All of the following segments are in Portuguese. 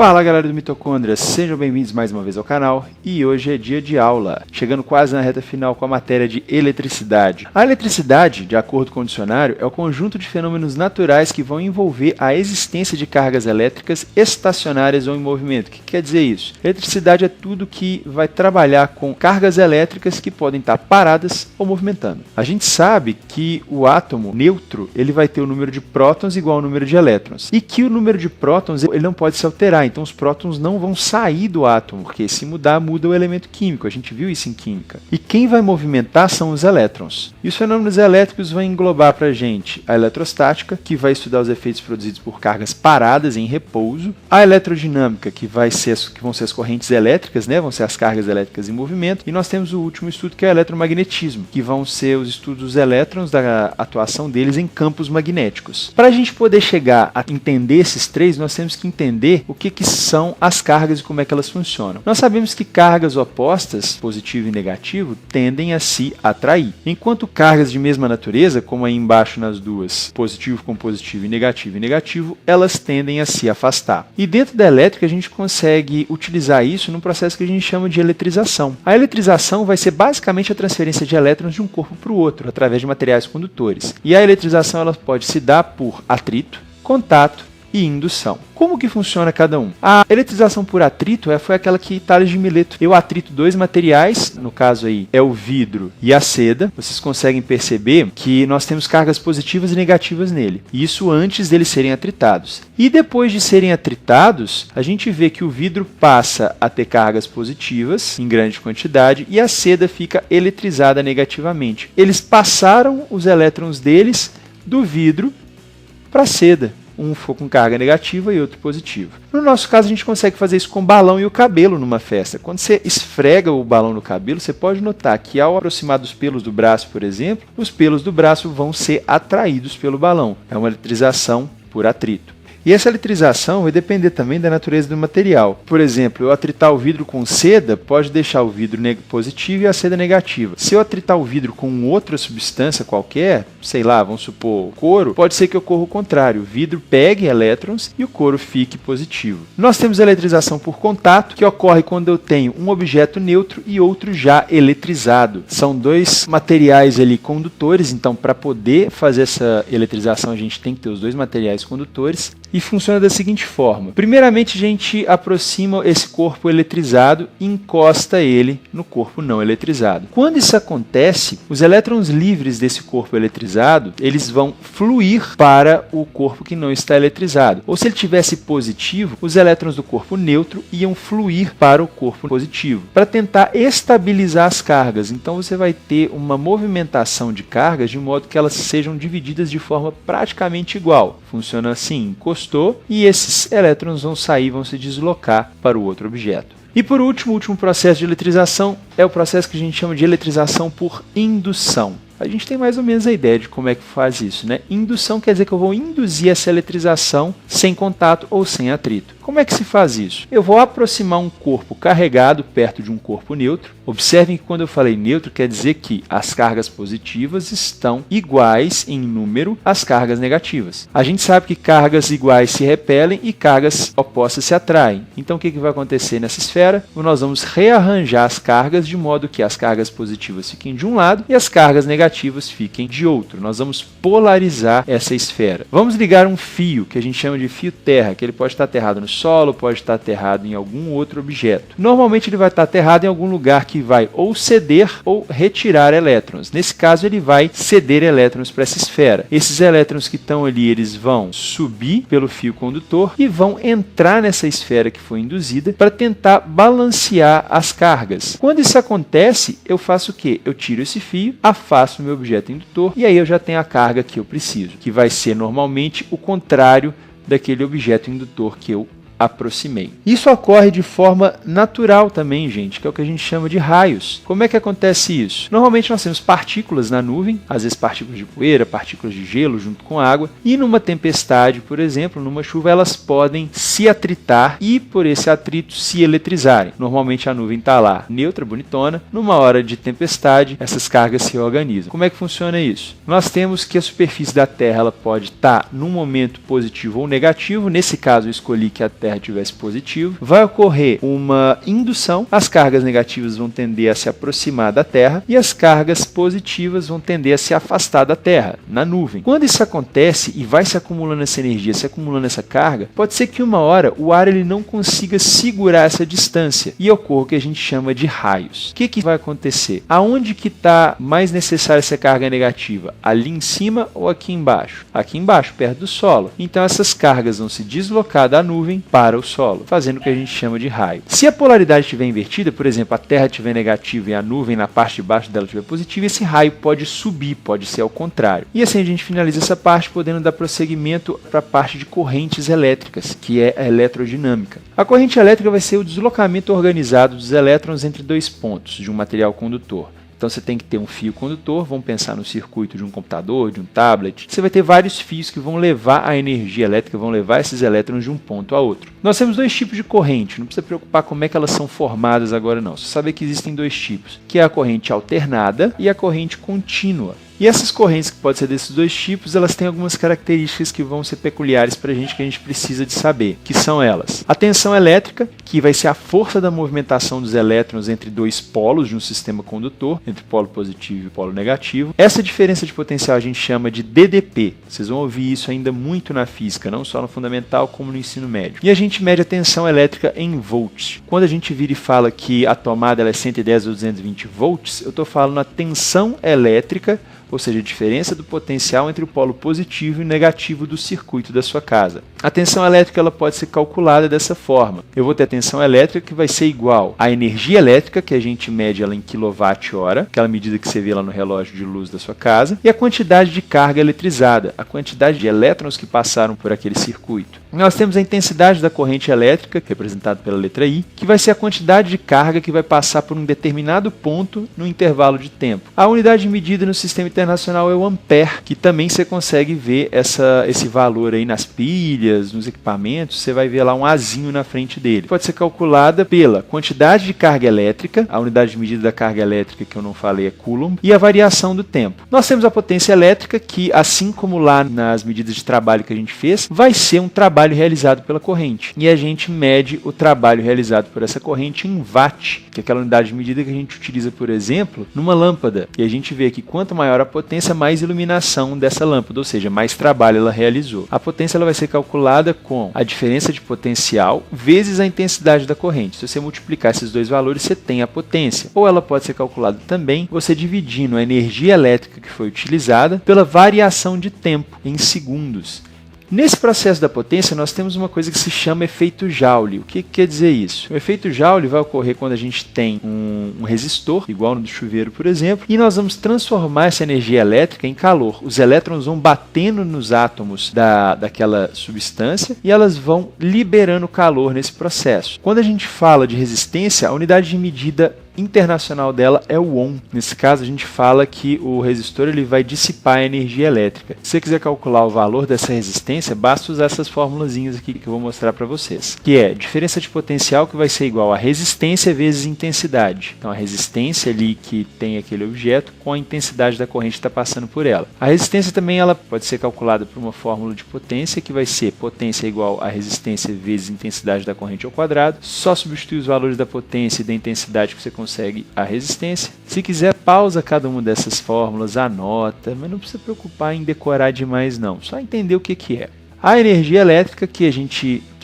Fala galera do Mitocôndria, sejam bem-vindos mais uma vez ao canal e hoje é dia de aula, chegando quase na reta final com a matéria de eletricidade. A eletricidade, de acordo com o dicionário, é o conjunto de fenômenos naturais que vão envolver a existência de cargas elétricas estacionárias ou em movimento. O que quer dizer isso? Eletricidade é tudo que vai trabalhar com cargas elétricas que podem estar paradas ou movimentando. A gente sabe que o átomo neutro ele vai ter o número de prótons igual ao número de elétrons e que o número de prótons ele não pode se alterar. Então os prótons não vão sair do átomo, porque se mudar, muda o elemento químico. A gente viu isso em química. E quem vai movimentar são os elétrons. E os fenômenos elétricos vão englobar para a gente a eletrostática, que vai estudar os efeitos produzidos por cargas paradas em repouso, a eletrodinâmica, que vão ser as correntes elétricas, né? Vão ser as cargas elétricas em movimento, e nós temos o último estudo, que é o eletromagnetismo, que vão ser os estudos dos elétrons, da atuação deles em campos magnéticos. Para a gente poder chegar a entender esses três, nós temos que entender o que são as cargas e como é que elas funcionam. Nós sabemos que cargas opostas, positivo e negativo, tendem a se atrair, enquanto cargas de mesma natureza, como aí embaixo nas duas, positivo com positivo e negativo, elas tendem a se afastar. E dentro da elétrica a gente consegue utilizar isso num processo que a gente chama de eletrização. A eletrização vai ser basicamente a transferência de elétrons de um corpo para o outro, através de materiais condutores. E a eletrização ela pode se dar por atrito, contato e indução. Como que funciona cada um? A eletrização por atrito foi aquela que Tales de Mileto. Eu atrito dois materiais, no caso aí é o vidro e a seda. Vocês conseguem perceber que nós temos cargas positivas e negativas nele. Isso antes deles serem atritados. E depois de serem atritados, a gente vê que o vidro passa a ter cargas positivas em grande quantidade e a seda fica eletrizada negativamente. Eles passaram os elétrons deles do vidro para a seda. Um for com carga negativa e outro positiva. No nosso caso, a gente consegue fazer isso com o balão e o cabelo numa festa. Quando você esfrega o balão no cabelo, você pode notar que ao aproximar dos pelos do braço, por exemplo, os pelos do braço vão ser atraídos pelo balão. É uma eletrização por atrito. E essa eletrização vai depender também da natureza do material. Por exemplo, eu atritar o vidro com seda pode deixar o vidro positivo e a seda negativa. Se eu atritar o vidro com outra substância qualquer, sei lá, vamos supor couro, pode ser que ocorra o contrário. O vidro pegue elétrons e o couro fique positivo. Nós temos a eletrização por contato, que ocorre quando eu tenho um objeto neutro e outro já eletrizado. São dois materiais ali condutores, então para poder fazer essa eletrização a gente tem que ter os dois materiais condutores. E funciona da seguinte forma. Primeiramente, a gente aproxima esse corpo eletrizado e encosta ele no corpo não eletrizado. Quando isso acontece, os elétrons livres desse corpo eletrizado, eles vão fluir para o corpo que não está eletrizado. Ou se ele tivesse positivo, os elétrons do corpo neutro iam fluir para o corpo positivo, para tentar estabilizar as cargas. Então você vai ter uma movimentação de cargas de modo que elas sejam divididas de forma praticamente igual. Funciona assim, encostou e esses elétrons vão sair, vão se deslocar para o outro objeto. E por último, o último processo de eletrização é o processo que a gente chama de eletrização por indução. A gente tem mais ou menos a ideia de como é que faz isso, né? Indução quer dizer que eu vou induzir essa eletrização sem contato ou sem atrito. Como é que se faz isso? Eu vou aproximar um corpo carregado perto de um corpo neutro. Observem que quando eu falei neutro, quer dizer que as cargas positivas estão iguais em número às cargas negativas. A gente sabe que cargas iguais se repelem e cargas opostas se atraem. Então o que vai acontecer nessa esfera? Nós vamos rearranjar as cargas de modo que as cargas positivas fiquem de um lado e as cargas negativas fiquem de outro. Nós vamos polarizar essa esfera. Vamos ligar um fio, que a gente chama de fio terra, que ele pode estar aterrado no solo, pode estar aterrado em algum outro objeto. Normalmente ele vai estar aterrado em algum lugar que vai ou ceder ou retirar elétrons. Nesse caso ele vai ceder elétrons para essa esfera. Esses elétrons que estão ali, eles vão subir pelo fio condutor e vão entrar nessa esfera que foi induzida para tentar balancear as cargas. Quando isso acontece, eu faço o quê? Eu tiro esse fio, afasto o meu objeto indutor e aí eu já tenho a carga que eu preciso, que vai ser normalmente o contrário daquele objeto indutor que eu aproximei. Isso ocorre de forma natural também, gente, que é o que a gente chama de raios. Como é que acontece isso? Normalmente nós temos partículas na nuvem, às vezes partículas de poeira, partículas de gelo junto com água, e numa tempestade, por exemplo, numa chuva, elas podem se atritar e, por esse atrito, se eletrizarem. Normalmente a nuvem está lá, neutra, bonitona. Numa hora de tempestade, essas cargas se organizam. Como é que funciona isso? Nós temos que a superfície da Terra ela pode estar num momento positivo ou negativo. Nesse caso, eu escolhi que a Terra Terra tivesse positivo, vai ocorrer uma indução, as cargas negativas vão tender a se aproximar da Terra e as cargas positivas vão tender a se afastar da Terra, na nuvem. Quando isso acontece e vai se acumulando essa energia, se acumulando essa carga, pode ser que uma hora o ar ele não consiga segurar essa distância e ocorra o que a gente chama de raios. O que vai acontecer? Aonde que está mais necessária essa carga negativa? Ali em cima ou aqui embaixo? Aqui embaixo, perto do solo. Então essas cargas vão se deslocar da nuvem para o solo, fazendo o que a gente chama de raio. Se a polaridade estiver invertida, por exemplo, a Terra estiver negativa e a nuvem na parte de baixo dela estiver positiva, esse raio pode subir, pode ser ao contrário. E assim a gente finaliza essa parte, podendo dar prosseguimento para a parte de correntes elétricas, que é a eletrodinâmica. A corrente elétrica vai ser o deslocamento organizado dos elétrons entre dois pontos de um material condutor. Então você tem que ter um fio condutor, vamos pensar no circuito de um computador, de um tablet. Você vai ter vários fios que vão levar a energia elétrica, vão levar esses elétrons de um ponto a outro. Nós temos dois tipos de corrente, não precisa preocupar como é que elas são formadas agora não. Só saber que existem dois tipos, que é a corrente alternada e a corrente contínua. E essas correntes que podem ser desses dois tipos, elas têm algumas características que vão ser peculiares para a gente, que a gente precisa de saber, que são elas. A tensão elétrica, que vai ser a força da movimentação dos elétrons entre dois polos de um sistema condutor, entre polo positivo e polo negativo. Essa diferença de potencial a gente chama de DDP. Vocês vão ouvir isso ainda muito na física, não só no fundamental como no ensino médio. E a gente mede a tensão elétrica em volts. Quando a gente vira e fala que a tomada ela é 110 ou 220 volts, eu estou falando a tensão elétrica, ou seja, a diferença do potencial entre o polo positivo e negativo do circuito da sua casa. A tensão elétrica ela pode ser calculada dessa forma. Eu vou ter a tensão elétrica que vai ser igual à energia elétrica, que a gente mede ela em kWh, aquela medida que você vê lá no relógio de luz da sua casa, e a quantidade de carga eletrizada, a quantidade de elétrons que passaram por aquele circuito. Nós temos a intensidade da corrente elétrica, representada pela letra I, que vai ser a quantidade de carga que vai passar por um determinado ponto no intervalo de tempo. A unidade de medida no sistema internacional é o ampere, que também você consegue ver esse valor aí nas pilhas, nos equipamentos, você vai ver lá um azinho na frente dele. Pode ser calculada pela quantidade de carga elétrica, a unidade de medida da carga elétrica que eu não falei é Coulomb, e a variação do tempo. Nós temos a potência elétrica, que assim como lá nas medidas de trabalho que a gente fez, vai ser um trabalho realizado pela corrente. E a gente mede o trabalho realizado por essa corrente em watt, que é aquela unidade de medida que a gente utiliza, por exemplo, numa lâmpada. E a gente vê que quanto maior a potência, mais iluminação dessa lâmpada, ou seja, mais trabalho ela realizou. A potência ela vai ser calculada com a diferença de potencial vezes a intensidade da corrente. Se você multiplicar esses dois valores, você tem a potência. Ou ela pode ser calculada também você dividindo a energia elétrica que foi utilizada pela variação de tempo em segundos. Nesse processo da potência, nós temos uma coisa que se chama efeito Joule. O que quer dizer isso? O efeito Joule vai ocorrer quando a gente tem um resistor, igual no do chuveiro, por exemplo, e nós vamos transformar essa energia elétrica em calor. Os elétrons vão batendo nos átomos daquela substância e elas vão liberando calor nesse processo. Quando a gente fala de resistência, a unidade de medida internacional dela é o ohm. Nesse caso, a gente fala que o resistor ele vai dissipar a energia elétrica. Se você quiser calcular o valor dessa resistência, basta usar essas formulazinhas aqui que eu vou mostrar para vocês, que é diferença de potencial que vai ser igual a resistência vezes intensidade. Então, a resistência ali que tem aquele objeto com a intensidade da corrente que está passando por ela. A resistência também ela pode ser calculada por uma fórmula de potência, que vai ser potência igual a resistência vezes intensidade da corrente ao quadrado. Só substituir os valores da potência e da intensidade que você consegue a resistência. Se quiser, pausa cada uma dessas fórmulas, anota, mas não precisa preocupar em decorar demais não, só entender o que é. A energia elétrica, que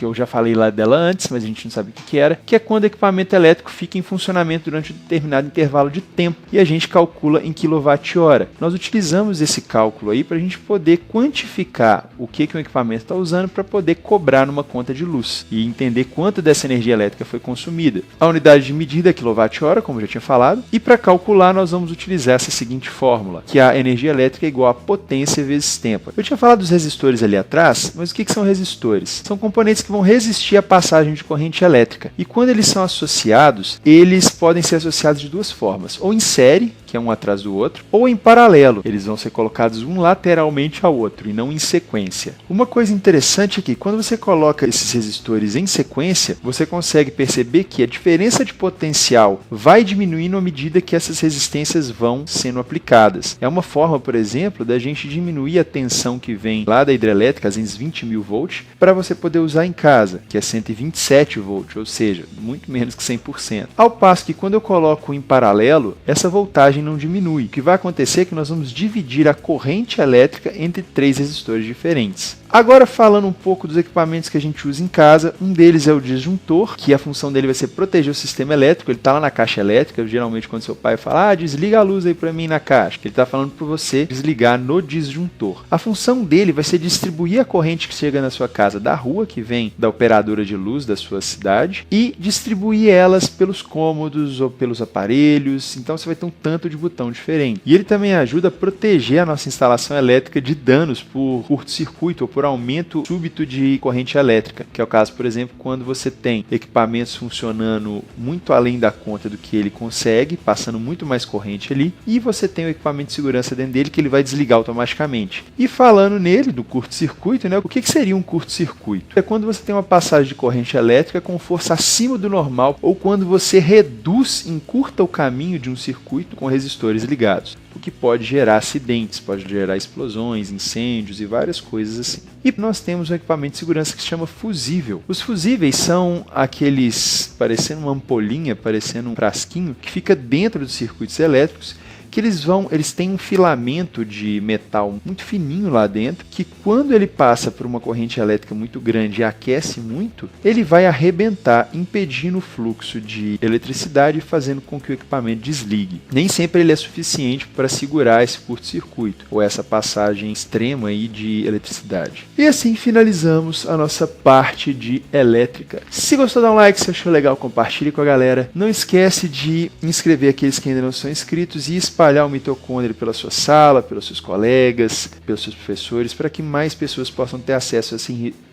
eu já falei lá dela antes, mas a gente não sabe o que era, que é quando o equipamento elétrico fica em funcionamento durante um determinado intervalo de tempo, e a gente calcula em kWh. Nós utilizamos esse cálculo aí para a gente poder quantificar o que um equipamento está usando para poder cobrar numa conta de luz e entender quanto dessa energia elétrica foi consumida. A unidade de medida é kWh, como eu já tinha falado, e para calcular nós vamos utilizar essa seguinte fórmula, que a energia elétrica é igual a potência vezes tempo. Eu tinha falado dos resistores ali atrás, mas o que são resistores? São componentes que vão resistir à passagem de corrente elétrica. E quando eles são associados, eles podem ser associados de duas formas. Ou em série, que é um atrás do outro, ou em paralelo, eles vão ser colocados um lateralmente ao outro e não em sequência. Uma coisa interessante é que quando você coloca esses resistores em sequência, você consegue perceber que a diferença de potencial vai diminuindo à medida que essas resistências vão sendo aplicadas. É uma forma, por exemplo, da gente diminuir a tensão que vem lá da hidrelétrica, às vezes 20.000 volts, para você poder usar em casa, que é 127 volts, ou seja, muito menos que 100%. Ao passo que quando eu coloco em paralelo, essa voltagem não diminui. O que vai acontecer é que nós vamos dividir a corrente elétrica entre 3 resistores diferentes. Agora, falando um pouco dos equipamentos que a gente usa em casa, um deles é o disjuntor, que a função dele vai ser proteger o sistema elétrico. Ele está lá na caixa elétrica, geralmente quando seu pai fala, desliga a luz aí para mim na caixa, ele está falando para você desligar no disjuntor. A função dele vai ser distribuir a corrente que chega na sua casa da rua, que vem da operadora de luz da sua cidade, e distribuir elas pelos cômodos ou pelos aparelhos, então você vai ter um tanto de botão diferente. E ele também ajuda a proteger a nossa instalação elétrica de danos por curto-circuito ou por aumento súbito de corrente elétrica, que é o caso, por exemplo, quando você tem equipamentos funcionando muito além da conta do que ele consegue, passando muito mais corrente ali, e você tem o equipamento de segurança dentro dele que ele vai desligar automaticamente. E falando nele, do curto-circuito, né, o que seria um curto-circuito? É quando você tem uma passagem de corrente elétrica com força acima do normal, ou quando você reduz, encurta o caminho de um circuito com resistores ligados, o que pode gerar acidentes, pode gerar explosões, incêndios e várias coisas assim. E nós temos um equipamento de segurança que se chama fusível. Os fusíveis são aqueles, parecendo uma ampolinha, parecendo um frasquinho, que fica dentro dos circuitos elétricos, que eles têm um filamento de metal muito fininho lá dentro, que quando ele passa por uma corrente elétrica muito grande e aquece muito, ele vai arrebentar, impedindo o fluxo de eletricidade e fazendo com que o equipamento desligue. Nem sempre ele é suficiente para segurar esse curto-circuito, ou essa passagem extrema aí de eletricidade. E assim finalizamos a nossa parte de elétrica. Se gostou, dá um like, se achou legal, compartilhe com a galera. Não esquece de inscrever aqueles que ainda não são inscritos e espalhar o mitocôndrio pela sua sala, pelos seus colegas, pelos seus professores, para que mais pessoas possam ter acesso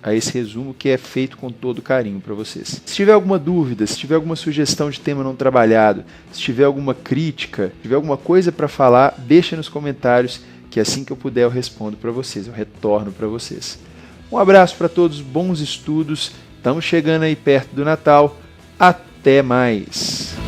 a esse resumo que é feito com todo carinho para vocês. Se tiver alguma dúvida, se tiver alguma sugestão de tema não trabalhado, se tiver alguma crítica, se tiver alguma coisa para falar, deixa nos comentários, que assim que eu puder eu respondo para vocês, eu retorno para vocês. Um abraço para todos, bons estudos, estamos chegando aí perto do Natal, até mais!